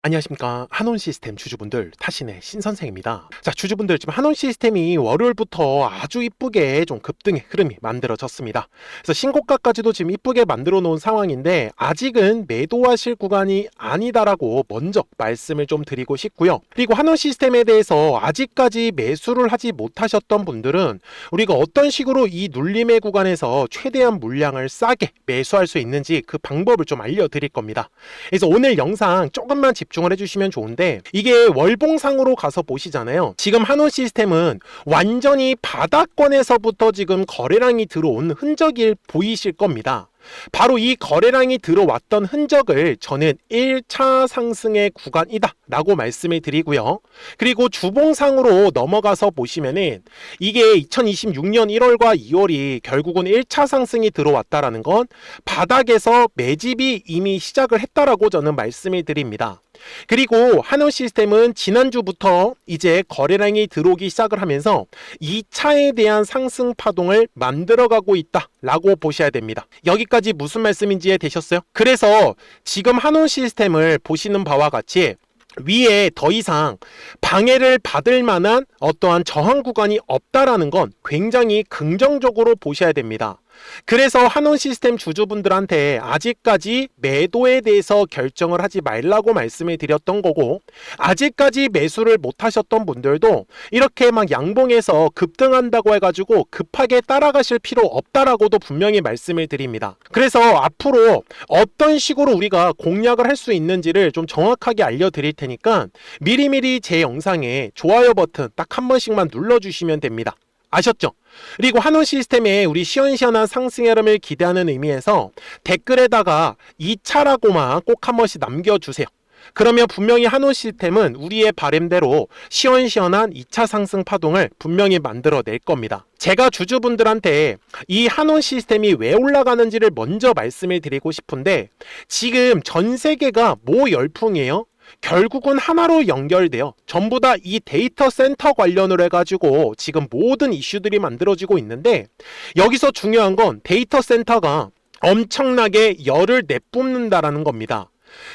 안녕하십니까. 한온시스템 주주분들, 타신의 신선생입니다. 자, 주주분들, 지금 한온시스템이 월요일부터 아주 이쁘게 좀 급등의 흐름이 만들어졌습니다. 그래서 신고가까지도 지금 이쁘게 만들어 놓은 상황인데 아직은 매도하실 구간이 아니다라고 먼저 말씀을 좀 드리고 싶고요. 그리고 한온시스템에 대해서 아직까지 매수를 하지 못하셨던 분들은 우리가 어떤 식으로 이 눌림의 구간에서 최대한 물량을 싸게 매수할 수 있는지 그 방법을 좀 알려드릴 겁니다. 그래서 오늘 영상 조금만 집중을 해주시면 좋은데, 이게 월봉상으로 가서 보시잖아요. 지금 한온시스템은 완전히 바닥권에서부터 지금 거래량이 들어온 흔적이 보이실 겁니다. 바로 이 거래량이 들어왔던 흔적을 저는 1차 상승의 구간이다 라고 말씀을 드리고요. 그리고 주봉상으로 넘어가서 보시면은 이게 2026년 1월과 2월이 결국은 1차 상승이 들어왔다라는 건 바닥에서 매집이 이미 시작을 했다라고 저는 말씀을 드립니다. 그리고 한온시스템은 지난주부터 이제 거래량이 들어오기 시작을 하면서 2차에 대한 상승 파동을 만들어가고 있다라고 보셔야 됩니다. 여기까지 무슨 말씀인지 이해되셨어요? 그래서 지금 한온시스템을 보시는 바와 같이 위에 더 이상 방해를 받을 만한 어떠한 저항 구간이 없다라는 건 굉장히 긍정적으로 보셔야 됩니다. 그래서 한온시스템 주주분들한테 아직까지 매도에 대해서 결정을 하지 말라고 말씀을 드렸던 거고, 아직까지 매수를 못 하셨던 분들도 이렇게 막 양봉에서 급등한다고 해가지고 급하게 따라가실 필요 없다라고도 분명히 말씀을 드립니다. 그래서 앞으로 어떤 식으로 우리가 공략을 할 수 있는지를 좀 정확하게 알려드릴 테니까 미리미리 제 영상에 좋아요 버튼 딱 한 번씩만 눌러주시면 됩니다. 아셨죠? 그리고 한온시스템에 우리 시원시원한 상승 흐름을 기대하는 의미에서 댓글에다가 2차라고만 꼭 한 번씩 남겨주세요. 그러면 분명히 한온시스템은 우리의 바람대로 시원시원한 2차 상승 파동을 분명히 만들어낼 겁니다. 제가 주주분들한테 이 한온시스템이 왜 올라가는지를 먼저 말씀을 드리고 싶은데, 지금 전 세계가 뭐 열풍이에요? 결국은 하나로 연결돼요. 전부 다 이 데이터 센터 관련으로 해가지고 지금 모든 이슈들이 만들어지고 있는데, 여기서 중요한 건 데이터 센터가 엄청나게 열을 내뿜는다라는 겁니다.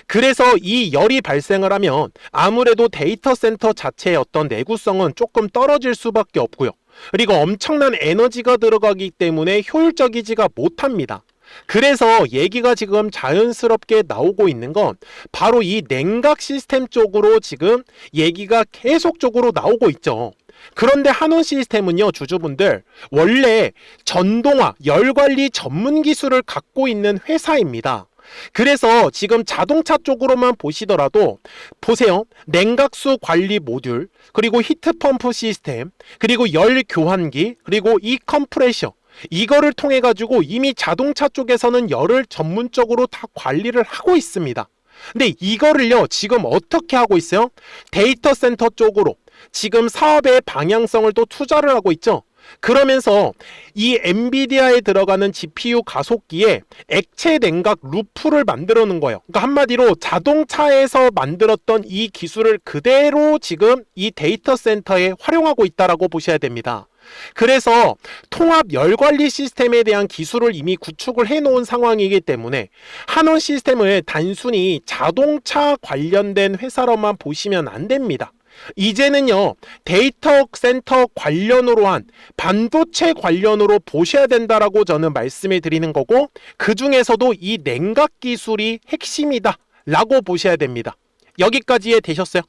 그래서 이 열이 발생을 하면 아무래도 데이터 센터 자체의 어떤 내구성은 조금 떨어질 수밖에 없고요. 그리고 엄청난 에너지가 들어가기 때문에 효율적이지가 못합니다. 그래서 얘기가 지금 자연스럽게 나오고 있는 건 바로 이 냉각 시스템 쪽으로 지금 얘기가 계속적으로 나오고 있죠. 그런데 한온시스템은요, 주주분들, 원래 전동화, 열관리 전문 기술을 갖고 있는 회사입니다. 그래서 지금 자동차 쪽으로만 보시더라도 보세요. 냉각수 관리 모듈, 그리고 히트펌프 시스템, 그리고 열 교환기, 그리고 이 컴프레셔, 이거를 통해 가지고 이미 자동차 쪽에서는 열을 전문적으로 다 관리를 하고 있습니다. 근데 이거를요, 지금 어떻게 하고 있어요? 데이터 센터 쪽으로 지금 사업의 방향성을 또 투자를 하고 있죠. 그러면서 이 엔비디아에 들어가는 GPU 가속기에 액체 냉각 루프를 만들어 놓은 거예요. 그러니까 한마디로 자동차에서 만들었던 이 기술을 그대로 지금 이 데이터 센터에 활용하고 있다라고 보셔야 됩니다. 그래서 통합 열관리 시스템에 대한 기술을 이미 구축을 해놓은 상황이기 때문에 한온시스템을 단순히 자동차 관련된 회사로만 보시면 안 됩니다. 이제는요, 데이터 센터 관련으로 한 반도체 관련으로 보셔야 된다라고 저는 말씀을 드리는 거고, 그 중에서도 이 냉각 기술이 핵심이다 라고 보셔야 됩니다. 여기까지 되셨어요?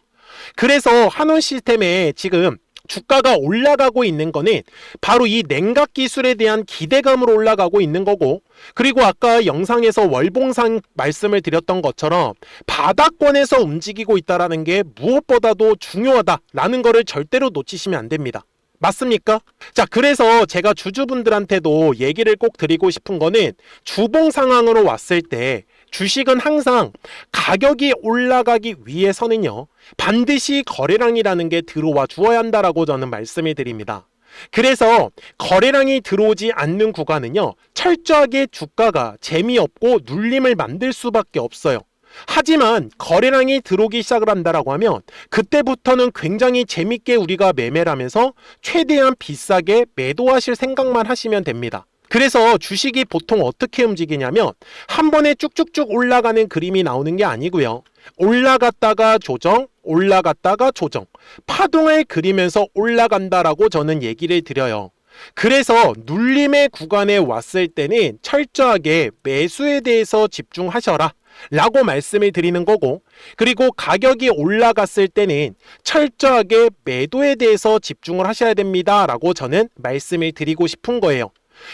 그래서 한온시스템에 지금 주가가 올라가고 있는 거는 바로 이 냉각 기술에 대한 기대감으로 올라가고 있는 거고, 그리고 아까 영상에서 월봉상 말씀을 드렸던 것처럼 바닥권에서 움직이고 있다는 게 무엇보다도 중요하다라는 거를 절대로 놓치시면 안 됩니다. 맞습니까? 자, 그래서 제가 주주분들한테도 얘기를 꼭 드리고 싶은 거는, 주봉 상황으로 왔을 때 주식은 항상 가격이 올라가기 위해서는요, 반드시 거래량이라는 게 들어와 주어야 한다라고 저는 말씀을 드립니다. 그래서 거래량이 들어오지 않는 구간은요, 철저하게 주가가 재미없고 눌림을 만들 수밖에 없어요. 하지만 거래량이 들어오기 시작을 한다라고 하면 그때부터는 굉장히 재밌게 우리가 매매를 하면서 최대한 비싸게 매도하실 생각만 하시면 됩니다. 그래서 주식이 보통 어떻게 움직이냐면 한 번에 쭉쭉쭉 올라가는 그림이 나오는 게 아니고요. 올라갔다가 조정, 올라갔다가 조정, 파동을 그리면서 올라간다라고 저는 얘기를 드려요. 그래서 눌림의 구간에 왔을 때는 철저하게 매수에 대해서 집중하셔라 라고 말씀을 드리는 거고, 그리고 가격이 올라갔을 때는 철저하게 매도에 대해서 집중을 하셔야 됩니다 라고 저는 말씀을 드리고 싶은 거예요.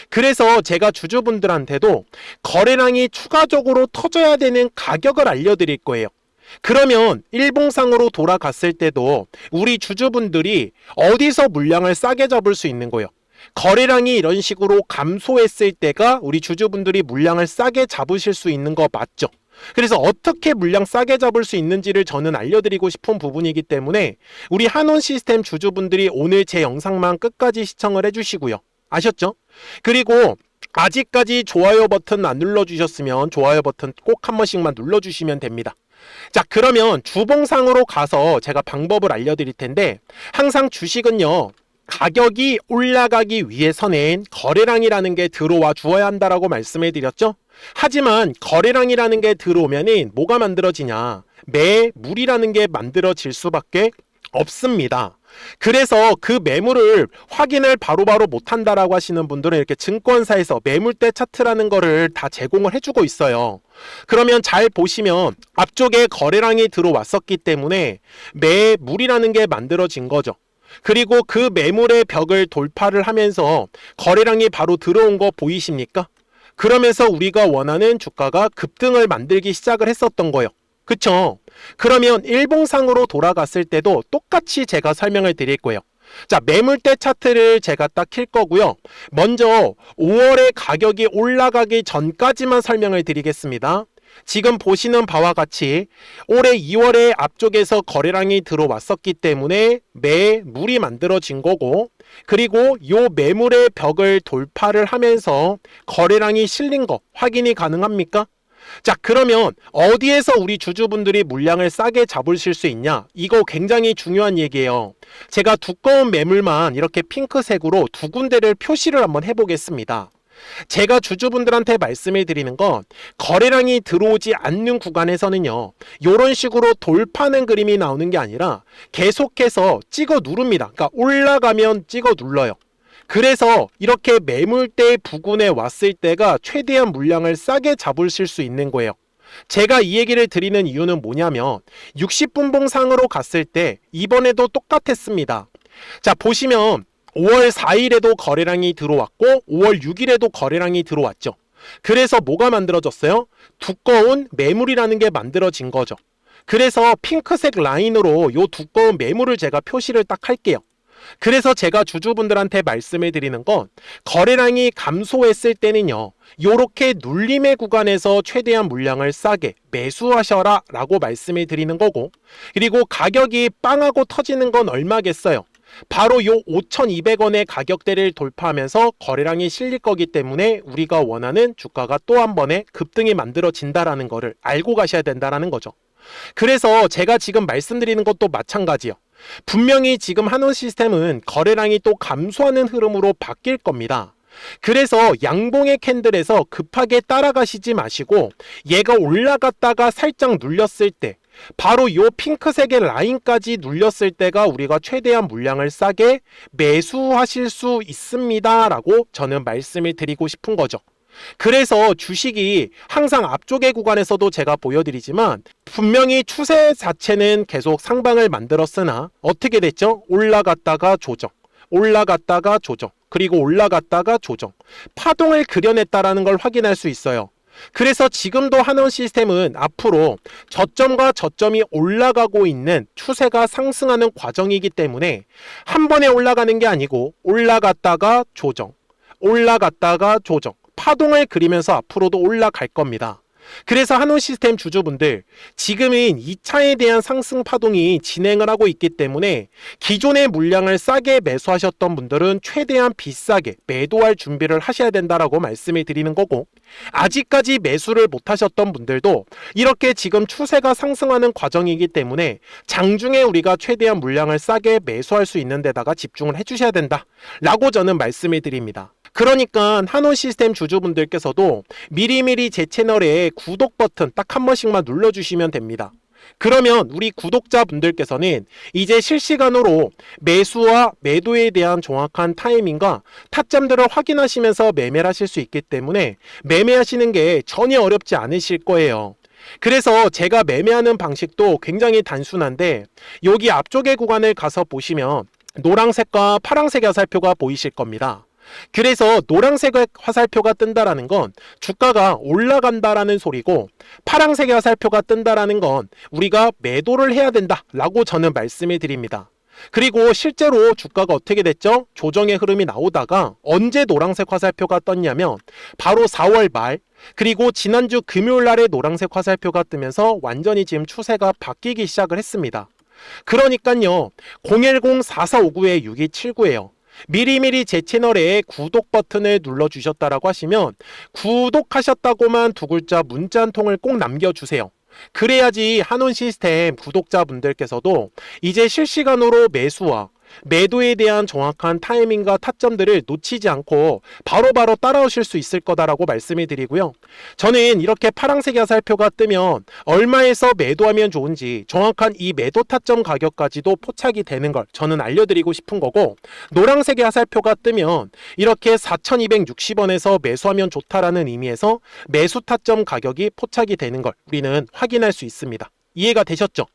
그래서 제가 주주분들한테도 거래량이 추가적으로 터져야 되는 가격을 알려드릴 거예요. 그러면 일봉상으로 돌아갔을 때도 우리 주주분들이 어디서 물량을 싸게 잡을 수 있는 거예요. 거래량이 이런 식으로 감소했을 때가 우리 주주분들이 물량을 싸게 잡으실 수 있는 거 맞죠? 그래서 어떻게 물량 싸게 잡을 수 있는지를 저는 알려드리고 싶은 부분이기 때문에 우리 한온시스템 주주분들이 오늘 제 영상만 끝까지 시청을 해주시고요. 아셨죠? 그리고 아직까지 좋아요 버튼 안 눌러주셨으면 좋아요 버튼 꼭 한 번씩만 눌러주시면 됩니다. 자, 그러면 주봉상으로 가서 제가 방법을 알려드릴 텐데, 항상 주식은요, 가격이 올라가기 위해서는 거래량이라는 게 들어와 주어야 한다라고 말씀을 드렸죠. 하지만 거래량이라는 게 들어오면은 뭐가 만들어지냐, 매물이라는 게 만들어질 수밖에 없습니다. 그래서 그 매물을 확인을 바로바로 못한다라고 하시는 분들은 이렇게 증권사에서 매물대 차트라는 거를 다 제공을 해주고 있어요. 그러면 잘 보시면 앞쪽에 거래량이 들어왔었기 때문에 매물이라는 게 만들어진 거죠. 그리고 그 매물의 벽을 돌파를 하면서 거래량이 바로 들어온 거 보이십니까? 그러면서 우리가 원하는 주가가 급등을 만들기 시작을 했었던 거예요. 그쵸? 그러면 일봉상으로 돌아갔을 때도 똑같이 제가 설명을 드릴 거예요. 자, 매물대 차트를 제가 딱 킬 거고요. 먼저 5월에 가격이 올라가기 전까지만 설명을 드리겠습니다. 지금 보시는 바와 같이 올해 2월에 앞쪽에서 거래량이 들어왔었기 때문에 매물이 만들어진 거고, 그리고 요 매물의 벽을 돌파를 하면서 거래량이 실린 거 확인이 가능합니까? 자, 그러면 어디에서 우리 주주분들이 물량을 싸게 잡으실 수 있냐? 이거 굉장히 중요한 얘기예요. 제가 두꺼운 매물만 이렇게 핑크색으로 두 군데를 표시를 한번 해보겠습니다. 제가 주주분들한테 말씀을 드리는 건 거래량이 들어오지 않는 구간에서는요, 이런 식으로 돌파는 그림이 나오는 게 아니라 계속해서 찍어 누릅니다. 그러니까 올라가면 찍어 눌러요. 그래서 이렇게 매물대 부근에 왔을 때가 최대한 물량을 싸게 잡으실 수 있는 거예요. 제가 이 얘기를 드리는 이유는 뭐냐면 60분봉상으로 갔을 때 이번에도 똑같았습니다. 자, 보시면 5월 4일에도 거래량이 들어왔고 5월 6일에도 거래량이 들어왔죠. 그래서 뭐가 만들어졌어요? 두꺼운 매물이라는 게 만들어진 거죠. 그래서 핑크색 라인으로 이 두꺼운 매물을 제가 표시를 딱 할게요. 그래서 제가 주주분들한테 말씀을 드리는 건 거래량이 감소했을 때는요, 요렇게 눌림의 구간에서 최대한 물량을 싸게 매수하셔라 라고 말씀을 드리는 거고, 그리고 가격이 빵하고 터지는 건 얼마겠어요? 바로 요 5,200원의 가격대를 돌파하면서 거래량이 실릴 거기 때문에 우리가 원하는 주가가 또 한 번에 급등이 만들어진다라는 거를 알고 가셔야 된다라는 거죠. 그래서 제가 지금 말씀드리는 것도 마찬가지요. 분명히 지금 한온시스템은 거래량이 또 감소하는 흐름으로 바뀔 겁니다. 그래서 양봉의 캔들에서 급하게 따라가시지 마시고 얘가 올라갔다가 살짝 눌렸을 때, 바로 요 핑크색의 라인까지 눌렸을 때가 우리가 최대한 물량을 싸게 매수하실 수 있습니다 라고 저는 말씀을 드리고 싶은 거죠. 그래서 주식이 항상 앞쪽의 구간에서도 제가 보여드리지만 분명히 추세 자체는 계속 상방을 만들었으나 어떻게 됐죠? 올라갔다가 조정, 올라갔다가 조정, 그리고 올라갔다가 조정, 파동을 그려냈다라는 걸 확인할 수 있어요. 그래서 지금도 한원시스템은 앞으로 저점과 저점이 올라가고 있는 추세가 상승하는 과정이기 때문에 한 번에 올라가는 게 아니고 올라갔다가 조정, 올라갔다가 조정, 파동을 그리면서 앞으로도 올라갈 겁니다. 그래서 한온시스템 주주분들, 지금은 2차에 대한 상승 파동이 진행을 하고 있기 때문에 기존의 물량을 싸게 매수하셨던 분들은 최대한 비싸게 매도할 준비를 하셔야 된다라고 말씀을 드리는 거고, 아직까지 매수를 못 하셨던 분들도 이렇게 지금 추세가 상승하는 과정이기 때문에 장중에 우리가 최대한 물량을 싸게 매수할 수 있는 데다가 집중을 해주셔야 된다 라고 저는 말씀을 드립니다. 그러니까 한온시스템 주주분들께서도 미리미리 제 채널에 구독 버튼 딱 한 번씩만 눌러주시면 됩니다. 그러면 우리 구독자분들께서는 이제 실시간으로 매수와 매도에 대한 정확한 타이밍과 타점들을 확인하시면서 매매를 하실 수 있기 때문에 매매하시는 게 전혀 어렵지 않으실 거예요. 그래서 제가 매매하는 방식도 굉장히 단순한데, 여기 앞쪽의 구간을 가서 보시면 노란색과 파란색의 화살표가 보이실 겁니다. 그래서 노란색의 화살표가 뜬다라는 건 주가가 올라간다라는 소리고, 파란색의 화살표가 뜬다라는 건 우리가 매도를 해야 된다라고 저는 말씀을 드립니다. 그리고 실제로 주가가 어떻게 됐죠? 조정의 흐름이 나오다가 언제 노란색 화살표가 떴냐면 바로 4월 말, 그리고 지난주 금요일 날에 노란색 화살표가 뜨면서 완전히 지금 추세가 바뀌기 시작을 했습니다. 그러니까요, 010-4459-6279예요. 미리미리 제 채널에 구독 버튼을 눌러주셨다라고 하시면 구독하셨다고만 두 글자 문자 한 통을 꼭 남겨주세요. 그래야지 한온 시스템 구독자분들께서도 이제 실시간으로 매수와 매도에 대한 정확한 타이밍과 타점들을 놓치지 않고 바로바로 따라오실 수 있을 거다라고 말씀을 드리고요. 저는 이렇게 파란색의 화살표가 뜨면 얼마에서 매도하면 좋은지 정확한 이 매도 타점 가격까지도 포착이 되는 걸 저는 알려드리고 싶은 거고, 노란색의 화살표가 뜨면 이렇게 4,260원에서 매수하면 좋다라는 의미에서 매수 타점 가격이 포착이 되는 걸 우리는 확인할 수 있습니다. 이해가 되셨죠?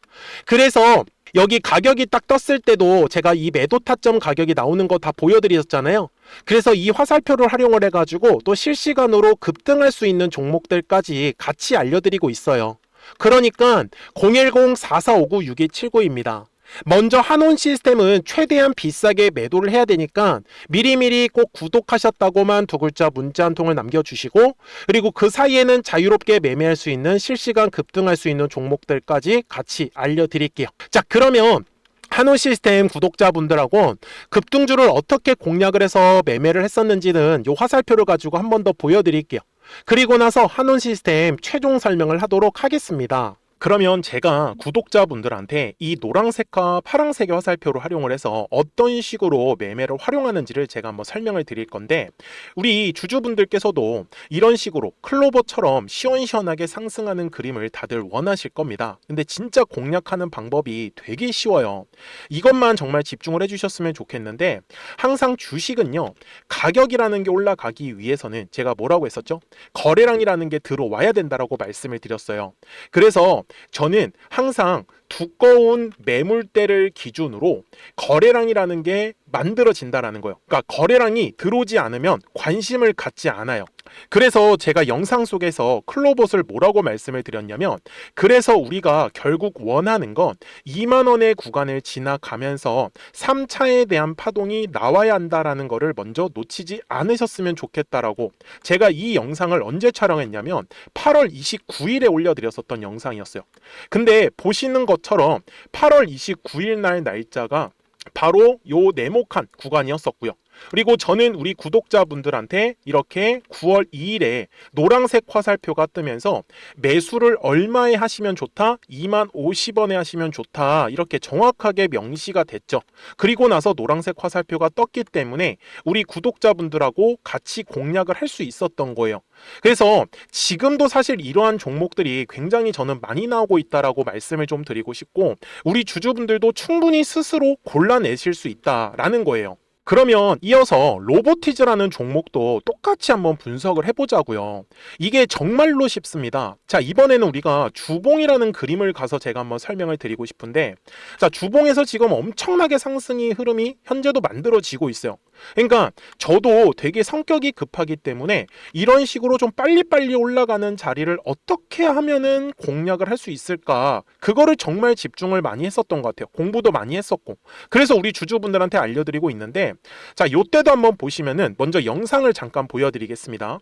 그래서 여기 가격이 딱 떴을 때도 제가 이 매도 타점 가격이 나오는 거 다 보여드렸잖아요. 그래서 이 화살표를 활용을 해가지고 또 실시간으로 급등할 수 있는 종목들까지 같이 알려드리고 있어요. 그러니까 010-4459-6279입니다. 먼저 한온 시스템은 최대한 비싸게 매도를 해야 되니까 미리미리 꼭 구독하셨다고만 두 글자 문자 한 통을 남겨주시고, 그리고 그 사이에는 자유롭게 매매할 수 있는 실시간 급등할 수 있는 종목들까지 같이 알려드릴게요. 자, 그러면 한온 시스템 구독자분들하고 급등주를 어떻게 공략을 해서 매매를 했었는지는 이 화살표를 가지고 한 번 더 보여드릴게요. 그리고 나서 한온 시스템 최종 설명을 하도록 하겠습니다. 그러면 제가 구독자분들한테 이 노란색과 파란색의 화살표를 활용을 해서 어떤 식으로 매매를 활용하는지를 제가 한번 설명을 드릴 건데, 우리 주주분들께서도 이런 식으로 클로버처럼 시원시원하게 상승하는 그림을 다들 원하실 겁니다. 근데 진짜 공략하는 방법이 되게 쉬워요. 이것만 정말 집중을 해주셨으면 좋겠는데, 항상 주식은요, 가격이라는 게 올라가기 위해서는 제가 뭐라고 했었죠? 거래량이라는 게 들어와야 된다라고 말씀을 드렸어요. 그래서 저는 항상 두꺼운 매물대를 기준으로 거래량이라는 게 만들어진다라는 거예요. 그러니까 거래량이 들어오지 않으면 관심을 갖지 않아요. 그래서 제가 영상 속에서 클로봇을 뭐라고 말씀을 드렸냐면, 그래서 우리가 결국 원하는 건 2만 원의 구간을 지나가면서 3차에 대한 파동이 나와야 한다라는 거를 먼저 놓치지 않으셨으면 좋겠다라고 제가 이 영상을 언제 촬영했냐면 8월 29일에 올려드렸었던 영상이었어요. 근데 보시는 것처럼 8월 29일 날 날짜가 바로 요 네모칸 구간이었었고요. 그리고 저는 우리 구독자분들한테 이렇게 9월 2일에 노란색 화살표가 뜨면서 매수를 얼마에 하시면 좋다? 2만 50원에 하시면 좋다. 이렇게 정확하게 명시가 됐죠. 그리고 나서 노란색 화살표가 떴기 때문에 우리 구독자분들하고 같이 공략을 할 수 있었던 거예요. 그래서 지금도 사실 이러한 종목들이 굉장히 저는 많이 나오고 있다라고 말씀을 좀 드리고 싶고, 우리 주주분들도 충분히 스스로 골라내실 수 있다라는 거예요. 그러면 이어서 로보티즈라는 종목도 똑같이 한번 분석을 해보자고요. 이게 정말로 쉽습니다. 자, 이번에는 우리가 주봉이라는 그림을 가서 제가 한번 설명을 드리고 싶은데, 자, 주봉에서 지금 엄청나게 상승이 흐름이 현재도 만들어지고 있어요. 그러니까 저도 되게 성격이 급하기 때문에 이런 식으로 좀 빨리빨리 올라가는 자리를 어떻게 하면은 공략을 할 수 있을까, 그거를 정말 집중을 많이 했었던 것 같아요. 공부도 많이 했었고. 그래서 우리 주주분들한테 알려드리고 있는데, 자, 요때도 한번 보시면은 먼저 영상을 잠깐 보여드리겠습니다.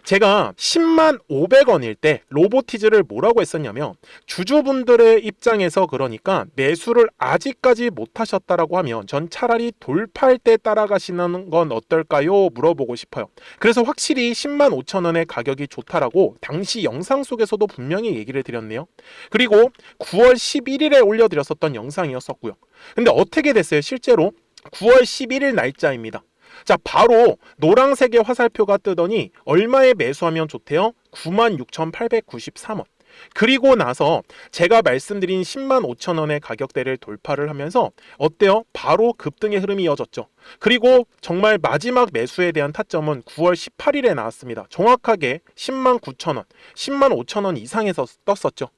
제가 10만 500원일 때 로보티즈를 뭐라고 했었냐면, 주주분들의 입장에서 그러니까 매수를 아직까지 못 하셨다라고 하면 전 차라리 돌파할 때 따라가시는 건 어떨까요? 물어보고 싶어요. 그래서 확실히 10만 5천 원의 가격이 좋다라고 당시 영상 속에서도 분명히 얘기를 드렸네요. 그리고 9월 11일에 올려드렸었던 영상이었었고요. 근데 어떻게 됐어요? 실제로 9월 11일 날짜입니다. 자, 바로 노란색의 화살표가 뜨더니 얼마에 매수하면 좋대요? 96,893원. 그리고 나서 제가 말씀드린 105,000원의 가격대를 돌파를 하면서 어때요? 바로 급등의 흐름이 이어졌죠. 그리고 정말 마지막 매수에 대한 타점은 9월 18일에 나왔습니다. 정확하게 109,000원, 105,000원 이상에서 떴었죠.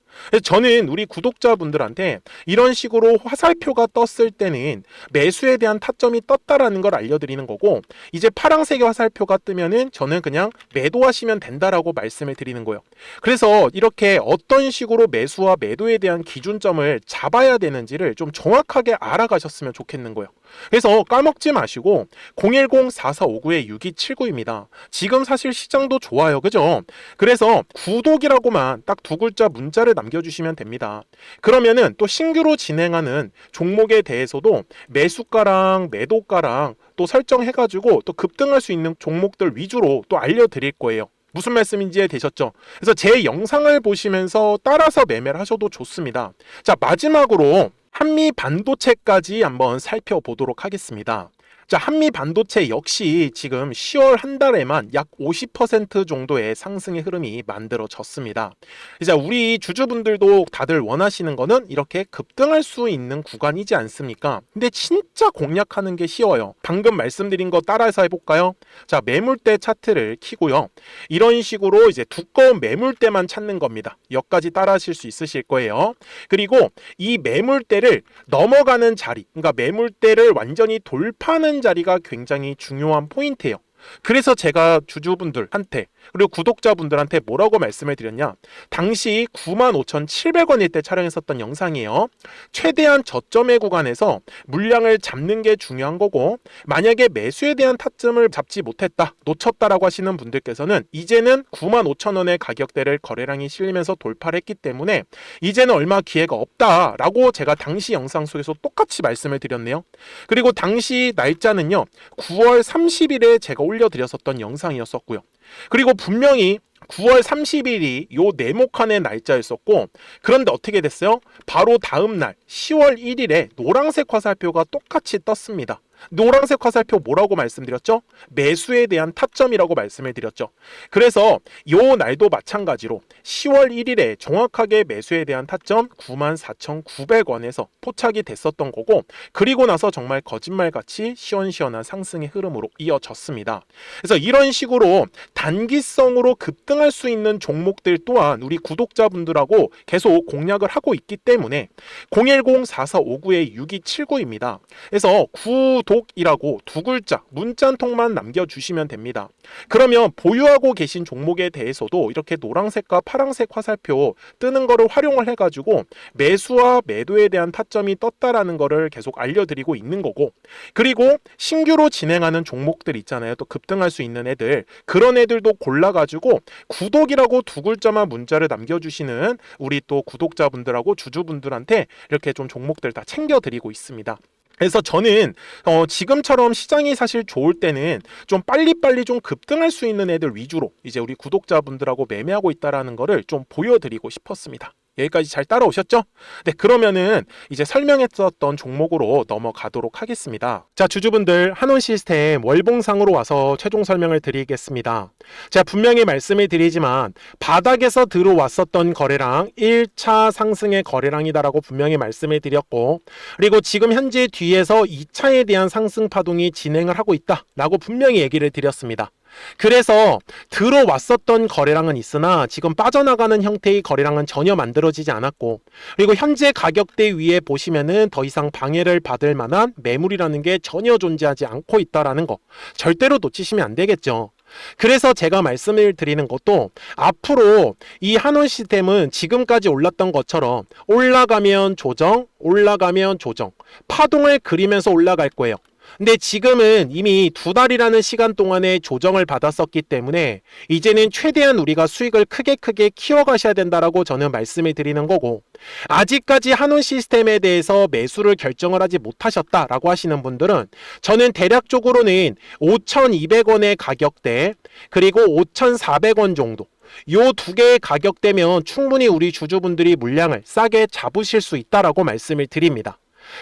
저는 우리 구독자분들한테 이런 식으로 화살표가 떴을 때는 매수에 대한 타점이 떴다라는 걸 알려드리는 거고, 이제 파란색의 화살표가 뜨면은 저는 그냥 매도하시면 된다라고 말씀을 드리는 거예요. 그래서 이렇게 어떤 식으로 매수와 매도에 대한 기준점을 잡아야 되는지를 좀 정확하게 알아가셨으면 좋겠는 거예요. 그래서 까먹지 마시고 010-4459-6279입니다. 지금 사실 시장도 좋아요, 그죠? 그래서 구독이라고만 딱 두 글자 문자를 남겨주시면 됩니다. 그러면은 또 신규로 진행하는 종목에 대해서도 매수가랑 매도가랑 또 설정해가지고 또 급등할 수 있는 종목들 위주로 또 알려드릴 거예요. 무슨 말씀인지 이해되셨죠? 그래서 제 영상을 보시면서 따라서 매매를 하셔도 좋습니다. 자, 마지막으로 한미 반도체까지 한번 살펴보도록 하겠습니다. 자, 한미 반도체 역시 지금 10월 한 달에만 약 50% 정도의 상승의 흐름이 만들어졌습니다. 이제 우리 주주분들도 다들 원하시는 거는 이렇게 급등할 수 있는 구간이지 않습니까? 근데 진짜 공략하는 게 쉬워요. 방금 말씀드린 거 따라해서 해볼까요? 자, 매물대 차트를 키고요. 이런 식으로 이제 두꺼운 매물대만 찾는 겁니다. 여기까지 따라하실 수 있으실 거예요. 그리고 이 매물대를 넘어가는 자리, 그러니까 매물대를 완전히 돌파하는 자리가 굉장히 중요한 포인트예요. 그래서 제가 주주분들한테 그리고 구독자분들한테 뭐라고 말씀을 드렸냐, 당시 95,700원일 때 촬영했었던 영상이에요. 최대한 저점의 구간에서 물량을 잡는 게 중요한 거고, 만약에 매수에 대한 타점을 잡지 못했다, 놓쳤다라고 하시는 분들께서는 이제는 95,000원의 가격대를 거래량이 실리면서 돌파를 했기 때문에 이제는 얼마 기회가 없다라고 제가 당시 영상 속에서 똑같이 말씀을 드렸네요. 그리고 당시 날짜는요, 9월 30일에 제가 올려드렸었던 영상이었었고요. 그리고 분명히 9월 30일이 요 네모칸의 날짜였었고, 그런데 어떻게 됐어요? 바로 다음 날 10월 1일에 노란색 화살표가 똑같이 떴습니다. 노란색 화살표 뭐라고 말씀드렸죠? 매수에 대한 타점이라고 말씀을 드렸죠. 그래서 요 날도 마찬가지로 10월 1일에 정확하게 매수에 대한 타점 94,900원에서 포착이 됐었던 거고, 그리고 나서 정말 거짓말같이 시원시원한 상승의 흐름으로 이어졌습니다. 그래서 이런 식으로 단기성으로 급등할 수 있는 종목들 또한 우리 구독자분들하고 계속 공략을 하고 있기 때문에 010-4459-6279입니다. 그래서 구독이라고 두 글자 문자 한 통만 남겨주시면 됩니다. 그러면 보유하고 계신 종목에 대해서도 이렇게 노란색과 파란색 화살표 뜨는 거를 활용을 해가지고 매수와 매도에 대한 타점이 떴다라는 거를 계속 알려드리고 있는 거고, 그리고 신규로 진행하는 종목들 있잖아요. 또 급등할 수 있는 애들, 그런 애들도 골라가지고 구독이라고 두 글자만 문자를 남겨주시는 우리 또 구독자분들하고 주주분들한테 이렇게 좀 종목들 다 챙겨드리고 있습니다. 그래서 저는 지금처럼 시장이 사실 좋을 때는 좀 빨리빨리 좀 급등할 수 있는 애들 위주로 이제 우리 구독자분들하고 매매하고 있다라는 거를 좀 보여드리고 싶었습니다. 여기까지 잘 따라오셨죠? 네, 그러면은 이제 설명했었던 종목으로 넘어가도록 하겠습니다. 자, 주주분들, 한온 시스템 월봉상으로 와서 최종 설명을 드리겠습니다. 제가 분명히 말씀을 드리지만 바닥에서 들어왔었던 거래량 1차 상승의 거래량이다라고 분명히 말씀을 드렸고, 그리고 지금 현재 뒤에서 2차에 대한 상승 파동이 진행을 하고 있다라고 분명히 얘기를 드렸습니다. 그래서 들어왔었던 거래량은 있으나 지금 빠져나가는 형태의 거래량은 전혀 만들어지지 않았고, 그리고 현재 가격대 위에 보시면은 더 이상 방해를 받을 만한 매물이라는 게 전혀 존재하지 않고 있다라는 거 절대로 놓치시면 안 되겠죠. 그래서 제가 말씀을 드리는 것도, 앞으로 이 한온 시스템은 지금까지 올랐던 것처럼 올라가면 조정, 올라가면 조정, 파동을 그리면서 올라갈 거예요. 근데 지금은 이미 두 달이라는 시간 동안에 조정을 받았었기 때문에 이제는 최대한 우리가 수익을 크게 키워가셔야 된다라고 저는 말씀을 드리는 거고, 아직까지 한온 시스템에 대해서 매수를 결정을 하지 못하셨다라고 하시는 분들은 저는 대략적으로는 5,200원의 가격대 그리고 5,400원 정도, 요 두 개의 가격대면 충분히 우리 주주분들이 물량을 싸게 잡으실 수 있다라고 말씀을 드립니다.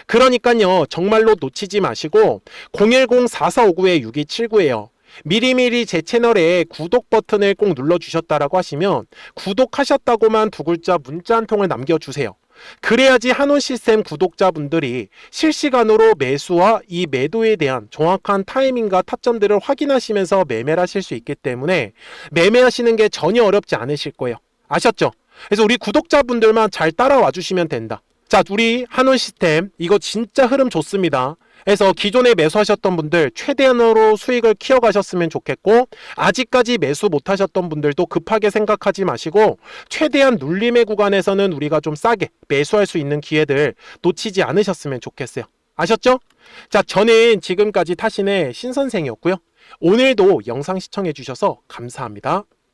그러니까요, 정말로 놓치지 마시고 010-4459-6279예요. 미리미리 제 채널에 구독 버튼을 꼭 눌러주셨다라고 하시면 구독하셨다고만 두 글자 문자 한 통을 남겨주세요. 그래야지 한온 시스템 구독자분들이 실시간으로 매수와 이 매도에 대한 정확한 타이밍과 타점들을 확인하시면서 매매를 하실 수 있기 때문에 매매하시는 게 전혀 어렵지 않으실 거예요. 아셨죠? 그래서 우리 구독자분들만 잘 따라와 주시면 된다. 자, 우리 한온 시스템 이거 진짜 흐름 좋습니다. 그래서 기존에 매수하셨던 분들 최대한으로 수익을 키워가셨으면 좋겠고, 아직까지 매수 못하셨던 분들도 급하게 생각하지 마시고 최대한 눌림의 구간에서는 우리가 좀 싸게 매수할 수 있는 기회들 놓치지 않으셨으면 좋겠어요. 아셨죠? 자, 저는 지금까지 타신의 신선생이었고요. 오늘도 영상 시청해 주셔서 감사합니다.